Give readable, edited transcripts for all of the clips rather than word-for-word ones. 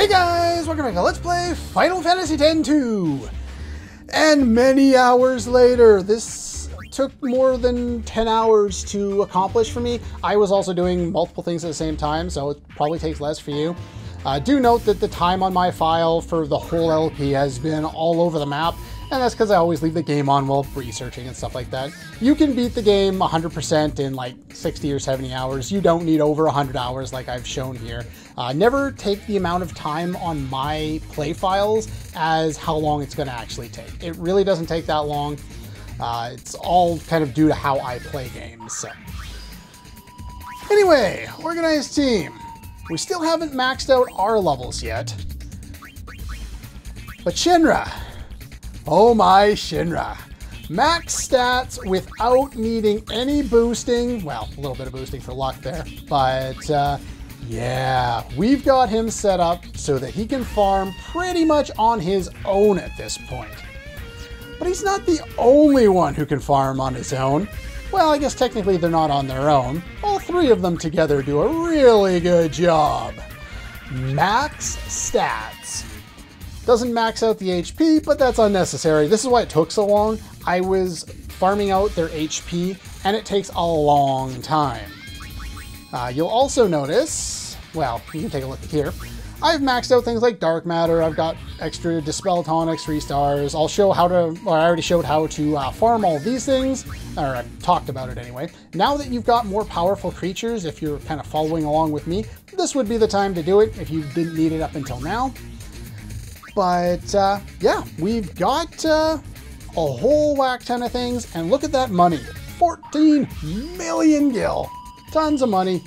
Hey guys, welcome back to Let's Play Final Fantasy X-2. And many hours later, this took more than 10 hours to accomplish for me. I was also doing multiple things at the same time, so it probably takes less for you. Do note that the time on my file for the whole LP has been all over the map, and that's because I always leave the game on while researching and stuff like that. You can beat the game 100% in like 60 or 70 hours. You don't need over 100 hours like I've shown here. Never take the amount of time on my play files as how long it's going to actually take. It really doesn't take that long. It's all kind of due to how I play games. So. Anyway, organized team. We still haven't maxed out our levels yet. But Shinra. Oh my Shinra. Max stats without needing any boosting. Well, a little bit of boosting for luck there. But yeah, we've got him set up so that he can farm pretty much on his own at this point. But he's not the only one who can farm on his own. Well, I guess technically they're not on their own. All three of them together do a really good job. Max stats. Doesn't max out the HP, but that's unnecessary. This is why it took so long. I was farming out their HP, and it takes a long time. You'll also notice, well, you can take a look here. I've maxed out things like dark matter. I've got extra dispel tonics, 3 stars. I'll show how to, or I already showed how to farm all these things, or I've talked about it anyway. Now that you've got more powerful creatures, if you're kind of following along with me, this would be the time to do it if you didn't need it up until now. But yeah, we've got a whole whack ton of things, and look at that money. 14 million gil. Tons of money.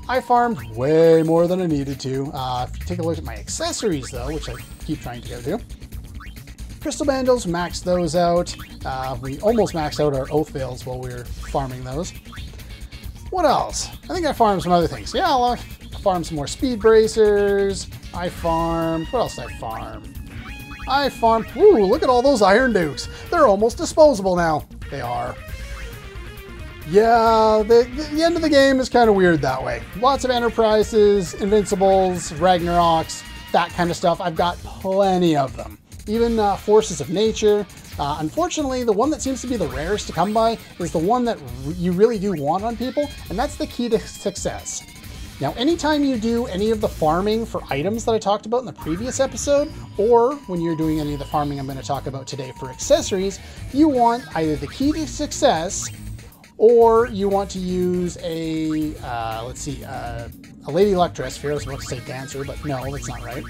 I farmed way more than I needed to. If you take a look at my accessories, though, which I keep trying to go to. Crystal Bandos, maxed those out. We almost maxed out our Oath Veils while we were farming those. What else? I think I farmed some other things. Yeah, I farmed some more Speed Bracers. I farmed... What else did I farm? I farmed... Ooh, look at all those Iron Dukes. They're almost disposable now. They are. Yeah, the end of the game is kind of weird that way. Lots of Enterprises, Invincibles, Ragnaroks, that kind of stuff. I've got plenty of them. Even Forces of Nature. Unfortunately, the one that seems to be the rarest to come by is the one that you really do want on people, and that's the key to success. Now, anytime you do any of the farming for items that I talked about in the previous episode, or when you're doing any of the farming I'm going to talk about today for accessories, you want either the key to success, or you want to use a, let's see, a Lady Luck dress sphere. I was about to say dancer, but no, that's not right.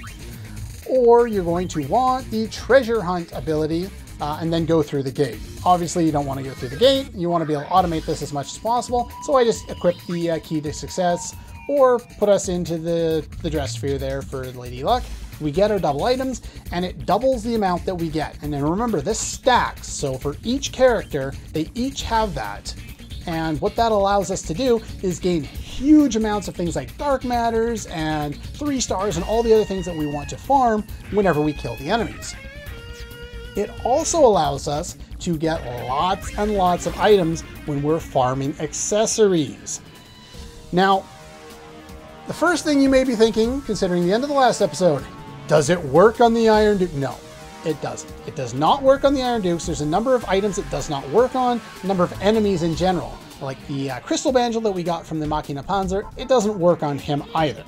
Or you're going to want the treasure hunt ability, and then go through the gate. Obviously, you don't want to go through the gate. You want to be able to automate this as much as possible. So I just equipped the key to success, or put us into the dress sphere there for Lady Luck. We get our double items, and it doubles the amount that we get. And then remember, this stacks. So for each character, they each have that. And what that allows us to do is gain huge amounts of things like dark matters and 3 stars and all the other things that we want to farm whenever we kill the enemies. It also allows us to get lots and lots of items when we're farming accessories. Now, the first thing you may be thinking, considering the end of the last episode, does it work on the Iron Duke? No, it doesn't. It does not work on the Iron Dukes. There's a number of items it does not work on, a number of enemies in general. Like the Crystal Banjo that we got from the Machina Panzer, it doesn't work on him either.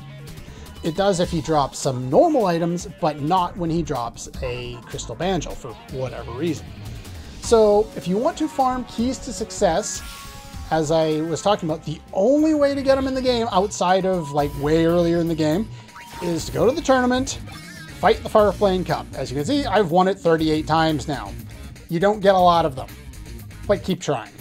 It does if he drops some normal items, but not when he drops a Crystal Banjo for whatever reason. So if you want to farm keys to success, as I was talking about, the only way to get them in the game outside of like way earlier in the game is to go to the tournament, fight the Farplane Cup. As you can see, I've won it 38 times now. You don't get a lot of them, but keep trying.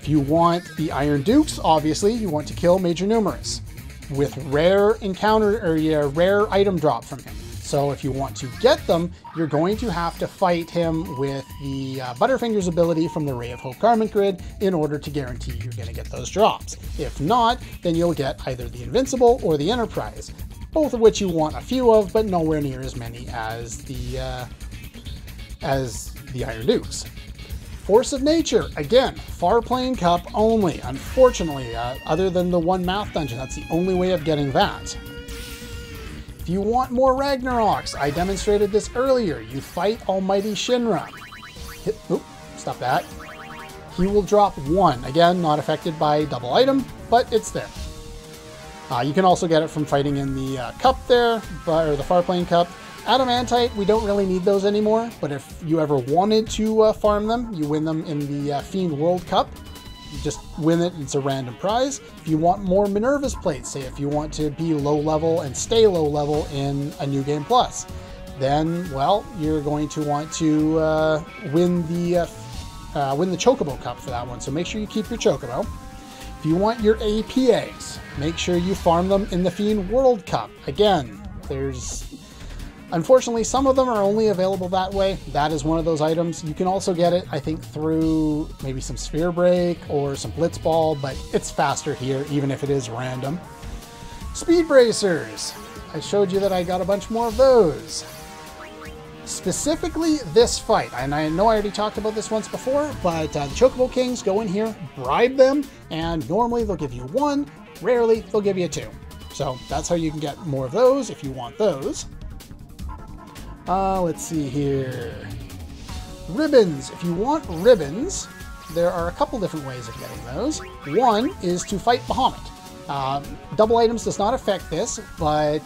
If you want the Iron Dukes, obviously you want to kill Major Numerous with rare encounter or rare item drop from him. So if you want to get them, you're going to have to fight him with the Butterfingers ability from the Ray of Hope Garment Grid in order to guarantee you're going to get those drops. If not, then you'll get either the Invincible or the Enterprise, both of which you want a few of, but nowhere near as many as the Iron Dukes. Force of Nature, again, Farplane Cup only. Unfortunately, other than the one math dungeon, that's the only way of getting that. If you want more Ragnaroks, I demonstrated this earlier. You fight Almighty Shinra. Stop that. He will drop 1. Again, not affected by double item, but it's there. You can also get it from fighting in the cup there, or the Farplane Cup. Adamantite, we don't really need those anymore, but if you ever wanted to farm them, you win them in the Fiend World Cup. You just win it, it's a random prize. If you want more Minerva's plates, say if you want to be low level and stay low level in a New Game Plus, then, well, you're going to want to win the Chocobo Cup for that one, so make sure you keep your Chocobo. If you want your APAs, make sure you farm them in the Fiend World Cup. Again, unfortunately, some of them are only available that way. That is one of those items. You can also get it, I think, through maybe some Sphere Break or some Blitzball, but it's faster here, even if it is random. Speed Bracers. I showed you that I got a bunch more of those. Specifically this fight, and I know I already talked about this once before, but the Chocobo Kings go in here, bribe them, and normally they'll give you 1, rarely they'll give you 2. So that's how you can get more of those if you want those. Let's see here. Ribbons. If you want ribbons, there are a couple different ways of getting those. One is to fight Bahamut. Double items does not affect this, but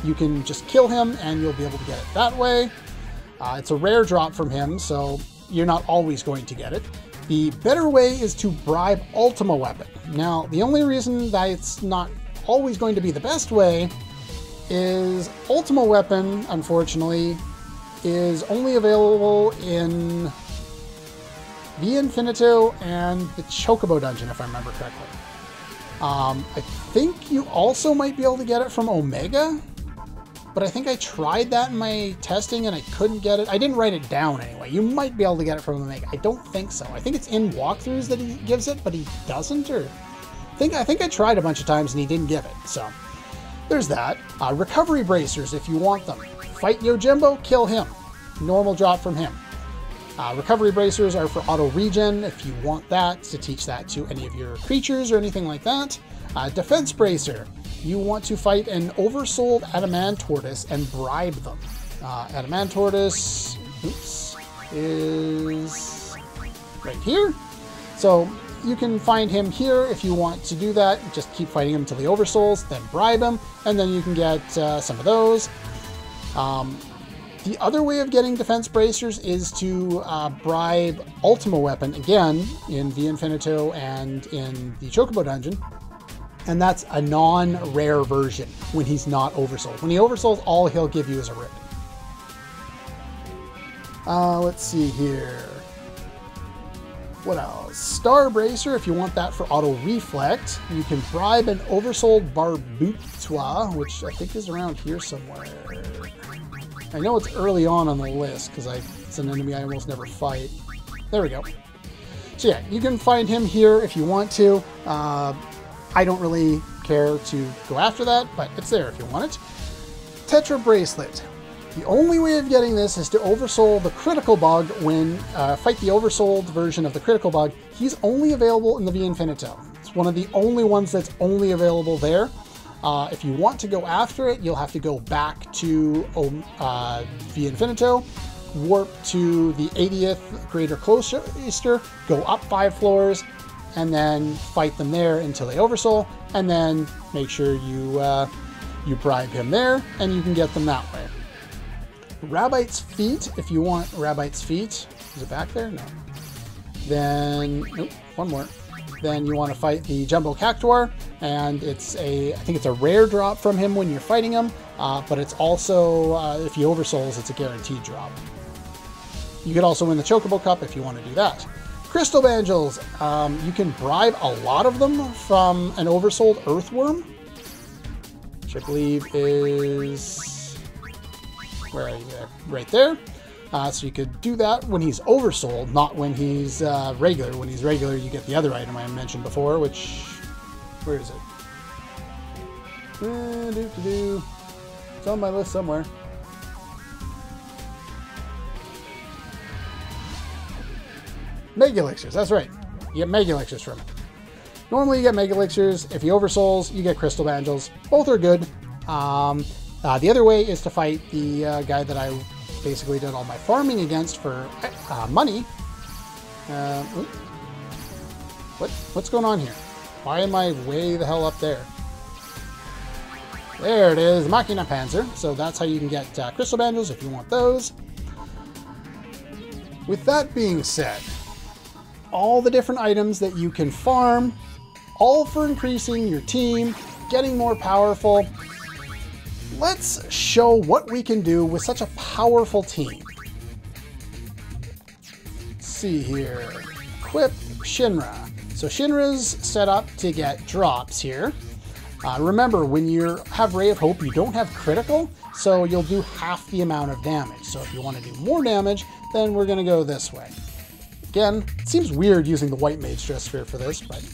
you can just kill him and you'll be able to get it that way. It's a rare drop from him, so you're not always going to get it. The better way is to bribe Ultima Weapon. Now, the only reason that it's not always going to be the best way is Ultima Weapon, unfortunately, is only available in Via Infinito and the Chocobo Dungeon, if I remember correctly. I think you also might be able to get it from Omega, but I think I tried that in my testing and I couldn't get it. I didn't write it down anyway. You might be able to get it from Omega. I don't think so. I think it's in walkthroughs that he gives it, but he doesn't, or I think I tried a bunch of times and he didn't give it, so there's that. Recovery Bracers, if you want them. Fight Yojimbo, kill him. Normal drop from him. Recovery Bracers are for auto regen, if you want that, to teach that to any of your creatures or anything like that. Defense Bracer, you want to fight an oversold Adamantortoise and bribe them. Adamantortoise, is right here. So you can find him here if you want to do that. Just keep fighting him until he oversouls, then bribe him, and then you can get some of those. The other way of getting Defense Bracers is to bribe Ultima Weapon, again, in Via Infinito and in the Chocobo Dungeon. And that's a non-rare version when he's not oversold. When he oversouls, all he'll give you is a ribbon. Let's see here. What else? Star Bracer, if you want that for auto reflect. You can bribe an oversold Barbutois, which I think is around here somewhere. I know it's early on the list because it's an enemy I almost never fight. There we go. So yeah, you can find him here if you want to. I don't really care to go after that, but it's there if you want it. Tetra Bracelet. The only way of getting this is to oversoul the Critical Bug when fight the oversold version of the Critical Bug. He's only available in the Via Infinito. It's one of the only ones that's only available there. If you want to go after it, you'll have to go back to Via Infinito, warp to the 80th Greater Cloister, go up 5 floors, and then fight them there until they oversoul, and then make sure you bribe him there, and you can get them that way. Rabite's Feet, if you want Rabite's Feet. Is it back there? No. Then, nope, one more. Then you want to fight the Jumbo Cactuar, and I think it's a rare drop from him when you're fighting him, but it's also, if he oversouls, it's a guaranteed drop. You could also win the Chocobo Cup if you want to do that. Crystal Banjals, you can bribe a lot of them from an oversold Earthworm, which I believe is, where are you there? Right there. So you could do that when he's oversold, not when he's regular. When he's regular, you get the other item I mentioned before, which, where is it? It's on my list somewhere. Mega Elixirs, that's right. You get Mega Elixirs from it. Normally you get Mega Elixirs. If he oversouls, you get Crystal Banjals. Both are good. The other way is to fight the guy that I basically did all my farming against for money. What's going on here? Why am I way the hell up there? There it is, Machina Panzer. So that's how you can get crystal banjos if you want those. With that being said, all the different items that you can farm, all for increasing your team, getting more powerful. Let's show what we can do with such a powerful team. Let's see here. Equip Shinra. So Shinra's set up to get drops here. Remember, when you have Ray of Hope, you don't have critical, so you'll do half the amount of damage. So if you want to do more damage, then we're going to go this way. Again, it seems weird using the White Mage Stress Sphere for this, but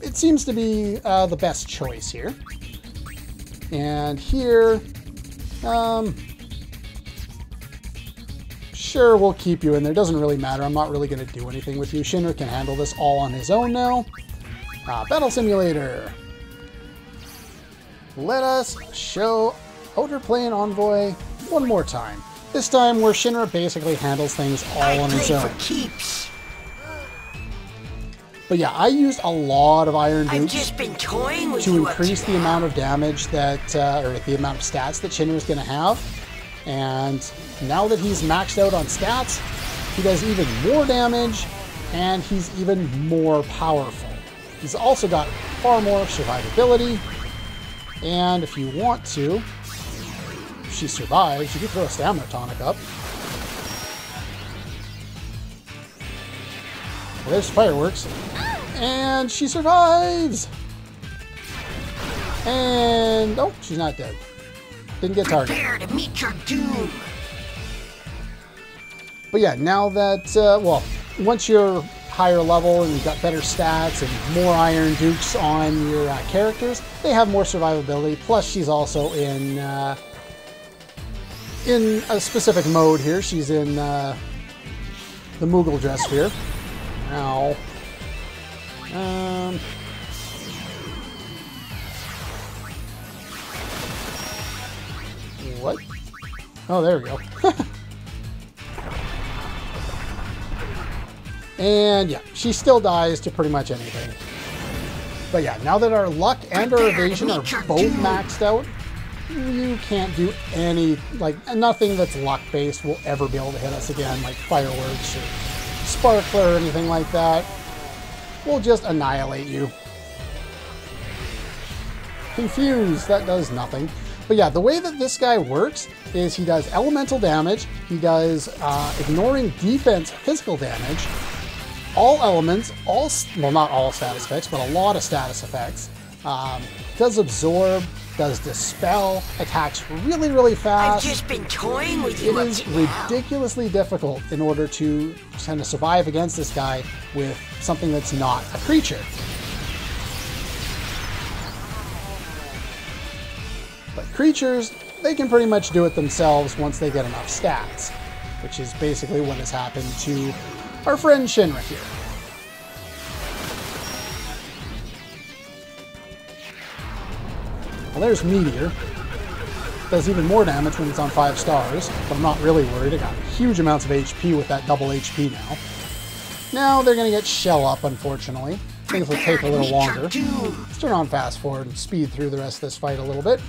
it seems to be the best choice here. And here, sure, we'll keep you in there. Doesn't really matter. I'm not really going to do anything with you. Shinra can handle this all on his own now. Battle Simulator. Let us show Outer Plane Envoy one more time. This time where Shinra basically handles things all on his own. But yeah, I used a lot of Iron Dukes to increase the amount of damage that, or the amount of stats that Shinra's going to have. And now that he's maxed out on stats, he does even more damage, and he's even more powerful. He's also got far more survivability. And if you want to, if she survives, you can throw a stamina tonic up. Well, there's fireworks. And she survives! And, oh, she's not dead. Didn't get targeted. Prepare to meet your doom. But yeah, now that, well, once you're higher level and you've got better stats and more Iron Dukes on your characters, they have more survivability. Plus, she's also in a specific mode here. She's in the Moogle dress sphere. Ow. What? Oh, there we go. And yeah, she still dies to pretty much anything. But yeah, now that our luck and our evasion are both maxed out, you can't do any, like, nothing that's luck-based will ever be able to hit us again, like fireworks or sparkler or anything like that. We'll just annihilate you. Confused, that does nothing. But yeah, the way that this guy works is he does elemental damage, he does ignoring defense physical damage, all elements, well, not all status effects, but a lot of status effects. Does absorb, does dispel, attacks really, really fast. I've just been toying with you. It is ridiculously difficult in order to kind of survive against this guy with something that's not a creature. But creatures, they can pretty much do it themselves once they get enough stats, which is basically what has happened to our friend Shinra here. Well, there's Meteor. Does even more damage when it's on 5 stars, but I'm not really worried. I got huge amounts of HP with that double HP now. Now they're going to get Shell Up, unfortunately. Things will take a little longer. Let's turn on fast forward and speed through the rest of this fight a little bit.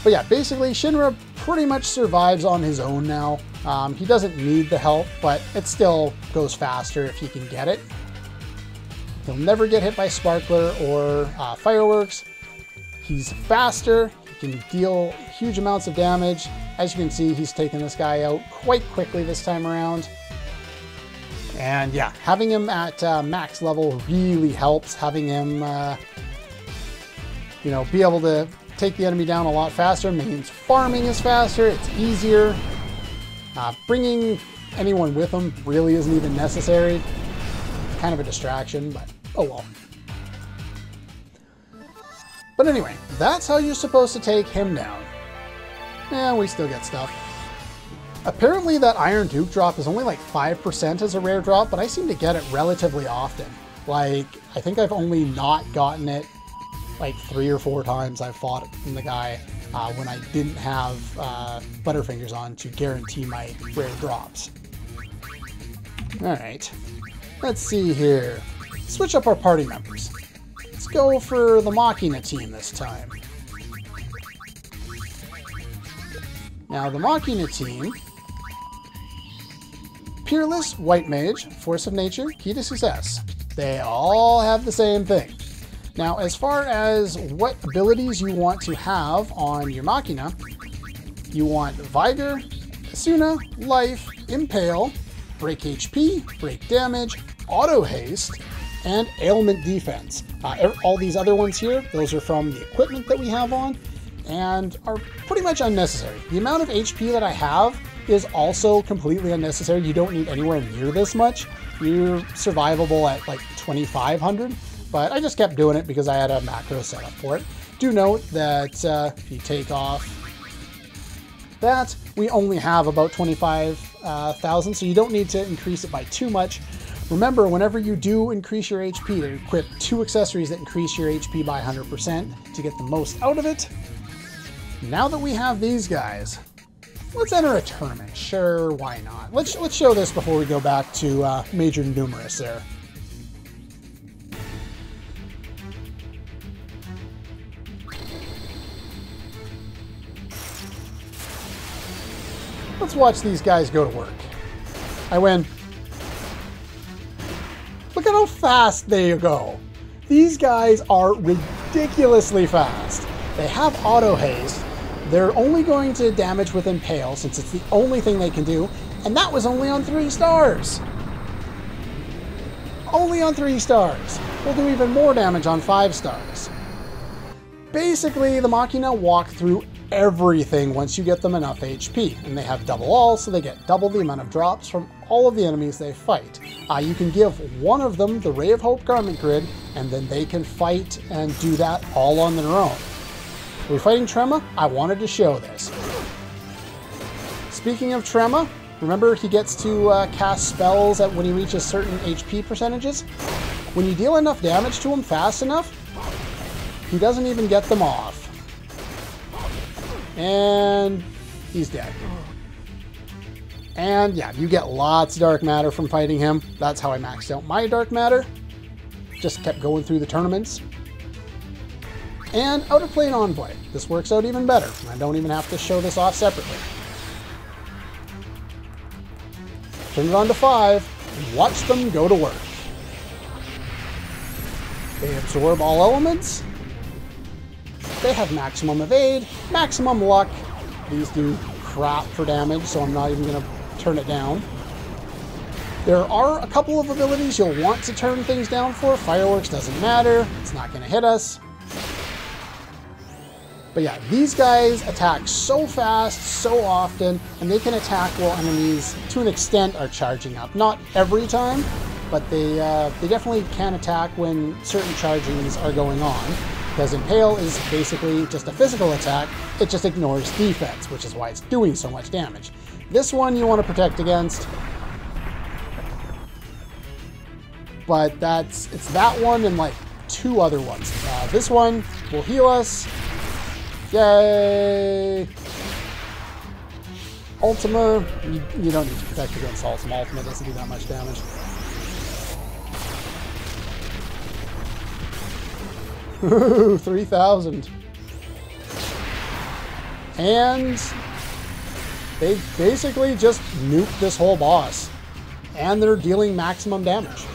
But yeah, basically Shinra pretty much survives on his own now. He doesn't need the help, but it still goes faster if he can get it. He'll never get hit by Sparkler or fireworks. He's faster, he can deal huge amounts of damage. As you can see, he's taken this guy out quite quickly this time around. And yeah, having him at max level really helps. Having him, you know, be able to take the enemy down a lot faster means farming is faster, it's easier. Bringing anyone with him really isn't even necessary. Kind of a distraction, but oh well. But anyway, that's how you're supposed to take him down. And we still get stuff. Apparently that Iron Duke drop is only like 5% as a rare drop, but I seem to get it relatively often. Like, I think I've only not gotten it like 3 or 4 times I've fought the guy when I didn't have Butterfingers on to guarantee my rare drops. Alright, let's see here. Switch up our party members. Let's go for the Machina team this time. Now the Machina team, Peerless, White Mage, Force of Nature, Key to Success. They all have the same thing. Now, as far as what abilities you want to have on your Machina, you want Vigor, Asuna, Life, Impale, Break HP, Break Damage, Auto Haste, and Ailment Defense. All these other ones here, those are from the equipment that we have on, and are pretty much unnecessary. The amount of HP that I have is also completely unnecessary. You don't need anywhere near this much. You're survivable at like 2,500. But I just kept doing it because I had a macro set up for it. Do note that if you take off that, we only have about 25,000, so you don't need to increase it by too much. Remember, whenever you do increase your HP, to equip 2 accessories that increase your HP by 100% to get the most out of it. Now that we have these guys, let's enter a tournament. Sure, why not? Let's show this before we go back to Major Numerous there. Let's watch these guys go to work. I win. Look at how fast they go. These guys are ridiculously fast. They have auto haste. They're only going to damage with Impale since it's the only thing they can do, and that was only on 3 stars. Only on 3 stars. We'll do even more damage on 5 stars. Basically, the Machina walk through everything once you get them enough HP, and they have double all, so they get double the amount of drops from all of the enemies they fight. You can give one of them the Ray of Hope Garment Grid, and then they can fight and do that all on their own. Are we fighting Trema? I wanted to show this. Speaking of Trema, remember he gets to cast spells when he reaches certain HP percentages? When you deal enough damage to him fast enough, he doesn't even get them off. And he's dead. And yeah, you get lots of dark matter from fighting him. That's how I maxed out my dark matter. Just kept going through the tournaments. And Out of Plane Envoy. This works out even better. I don't even have to show this off separately. Turn it on to 5 and watch them go to work. They absorb all elements. They have maximum evade, maximum luck. These do crap for damage, so I'm not even going to turn it down. There are a couple of abilities you'll want to turn things down for. Fireworks doesn't matter. It's not going to hit us. But yeah, these guys attack so fast, so often, and they can attack while enemies, to an extent, are charging up. Not every time, but they definitely can attack when certain chargings are going on. Because Impale is basically just a physical attack, it just ignores defense, which is why it's doing so much damage. This one you want to protect against, but it's that one and like 2 other ones. This one will heal us. Yay! Ultima, you don't need to protect against Ultima. Ultima doesn't do that much damage. Ooh, 3,000. And they basically just nuke this whole boss. And they're dealing maximum damage.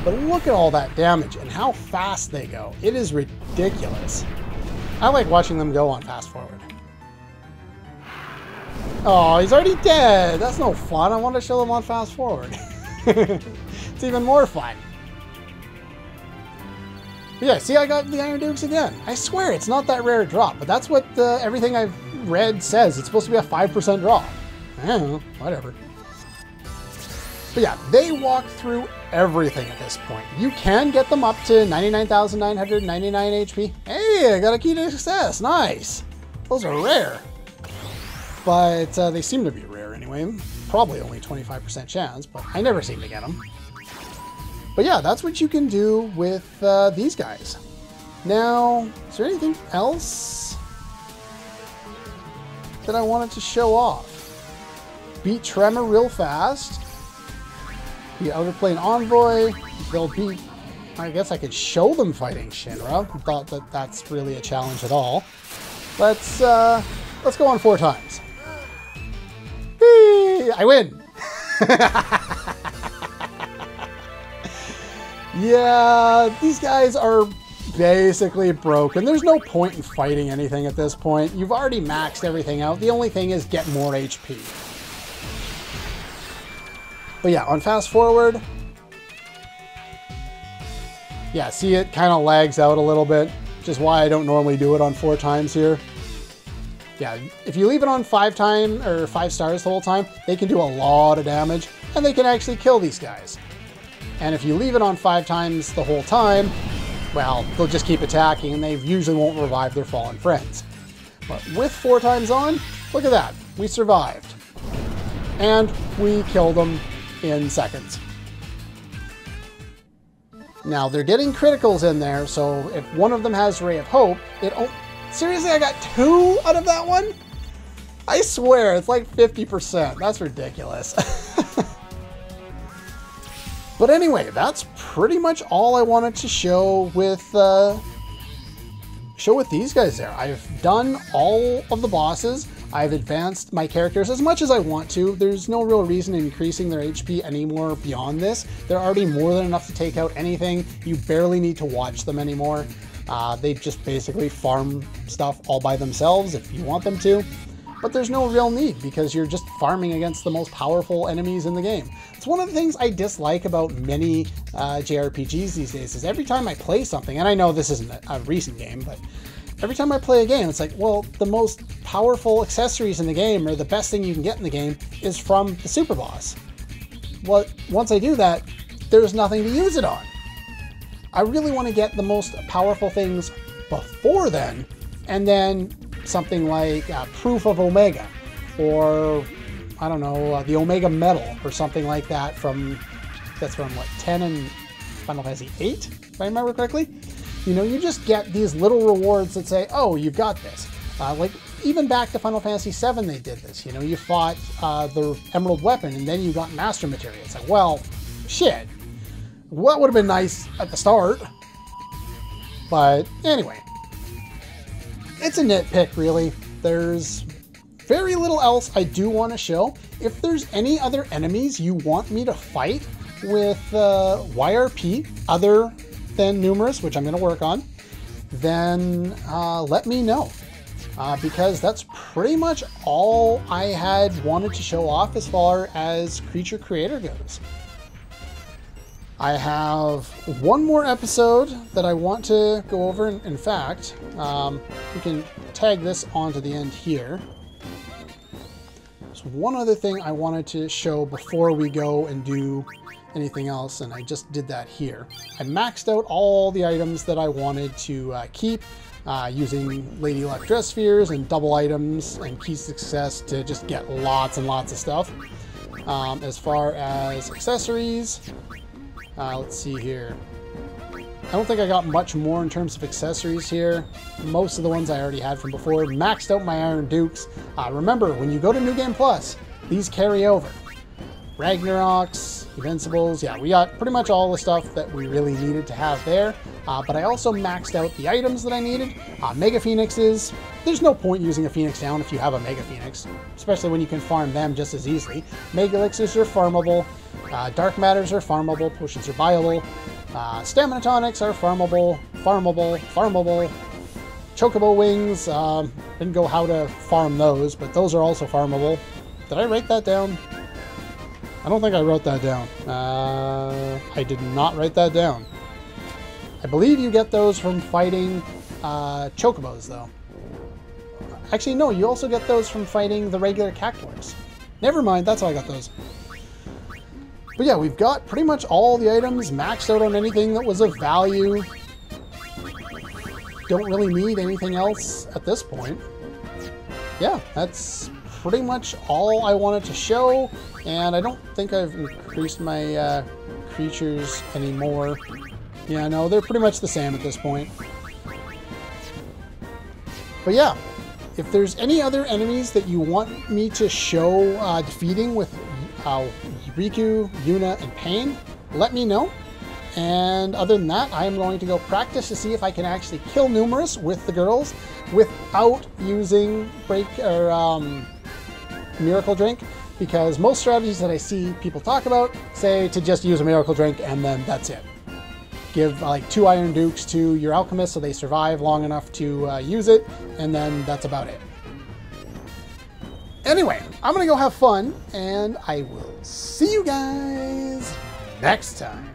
But look at all that damage and how fast they go. It is ridiculous. I like watching them go on fast forward. Oh, he's already dead. That's no fun. I want to show them on fast forward. It's even more fun. But yeah, see, I got the Iron Dukes again. I swear, it's not that rare a drop, but that's what everything I've read says. It's supposed to be a 5% drop. I don't know, whatever. But yeah, they walk through everything at this point. You can get them up to 99,999 HP. Hey, I got a Key to Success. Nice. Those are rare. But they seem to be rare anyway. Probably only 25% chance, but I never seem to get them. But yeah, that's what you can do with these guys. Now, is there anything else that I wanted to show off? Beat Tremor real fast. Beat Outer Plane Envoy. They'll beat... I guess I could show them fighting Shinra. I thought that that's really a challenge at all. Let's go on 4 times. Whee! I win! Yeah, these guys are basically broken. There's no point in fighting anything at this point. You've already maxed everything out. The only thing is get more HP. But yeah, on fast forward, yeah, see, it kind of lags out a little bit, which is why I don't normally do it on 4 times here. Yeah, if you leave it on 5 stars the whole time, they can do a lot of damage, and they can actually kill these guys. And if you leave it on 5 times the whole time, well, they'll just keep attacking, and they usually won't revive their fallen friends. But with 4 times on, look at that, we survived. And we killed them in seconds. Now, they're getting criticals in there, so if one of them has Ray of Hope, seriously, I got 2 out of that one? I swear, it's like 50%. That's ridiculous. But anyway, that's pretty much all I wanted to show with these guys there. I've done all of the bosses. I've advanced my characters as much as I want to. There's no real reason in increasing their HP anymore beyond this. They're already more than enough to take out anything. You barely need to watch them anymore. They just basically farm stuff all by themselves if you want them to. But there's no real need because you're just farming against the most powerful enemies in the game. It's one of the things I dislike about many JRPGs these days is every time I play something, and I know this isn't a recent game, but every time I play a game, it's like, well, the most powerful accessories in the game or the best thing you can get in the game is from the super boss. Well, once I do that, there's nothing to use it on. I really want to get the most powerful things before then, and then something like Proof of Omega, or I don't know, the Omega Medal, or something like that that's from what, 10 and Final Fantasy 8, if I remember correctly. You know, you just get these little rewards that say, oh, you've got this. Like, even back to Final Fantasy 7 they did this. You know, you fought the Emerald Weapon, and then you got Master Materia. It's like, well, shit. Well, that would have been nice at the start. But anyway, it's a nitpick, really. There's very little else I do want to show. If there's any other enemies you want me to fight with YRP, other than numerous, which I'm going to work on, then let me know. Because that's pretty much all I had wanted to show off as far as Creature Creator goes. I have one more episode that I want to go over. In fact, we can tag this onto the end here. There's one other thing I wanted to show before we go and do anything else, and I just did that here. I maxed out all the items that I wanted to keep using Lady Luck Dress Spheres and double items and key success to just get lots and lots of stuff. As far as accessories, let's see here. I don't think I got much more in terms of accessories here. Most of the ones I already had from before. Maxed out my Iron Dukes. Remember, when you go to New Game Plus, these carry over. Ragnaroks, Invincibles, yeah, we got pretty much all the stuff that we really needed to have there. But I also maxed out the items that I needed. Mega Phoenixes, there's no point using a Phoenix down if you have a Mega Phoenix, especially when you can farm them just as easily. Mega Elixirs are farmable. Dark Matters are farmable. Potions are buyable. Stamina Tonics are farmable. Chocobo Wings, didn't go how to farm those, but those are also farmable. Did I write that down? I don't think I wrote that down. I did not write that down. I believe you get those from fighting Chocobos, though. Actually, no, you also get those from fighting the regular Cactuars. Never mind, that's how I got those. But yeah, we've got pretty much all the items maxed out on anything that was of value. Don't really need anything else at this point. Yeah, that's pretty much all I wanted to show, and I don't think I've increased my creatures anymore. Yeah, no, they're pretty much the same at this point. But yeah, if there's any other enemies that you want me to show defeating with Riku, Yuna, and Pain, let me know. And other than that, I am going to go practice to see if I can actually kill Numerous with the girls without using Miracle Drink, because most strategies that I see people talk about say to just use a Miracle Drink and then that's it. Give like 2 Iron Dukes to your alchemist so they survive long enough to use it, and then that's about it. Anyway, I'm gonna go have fun, and I will see you guys next time.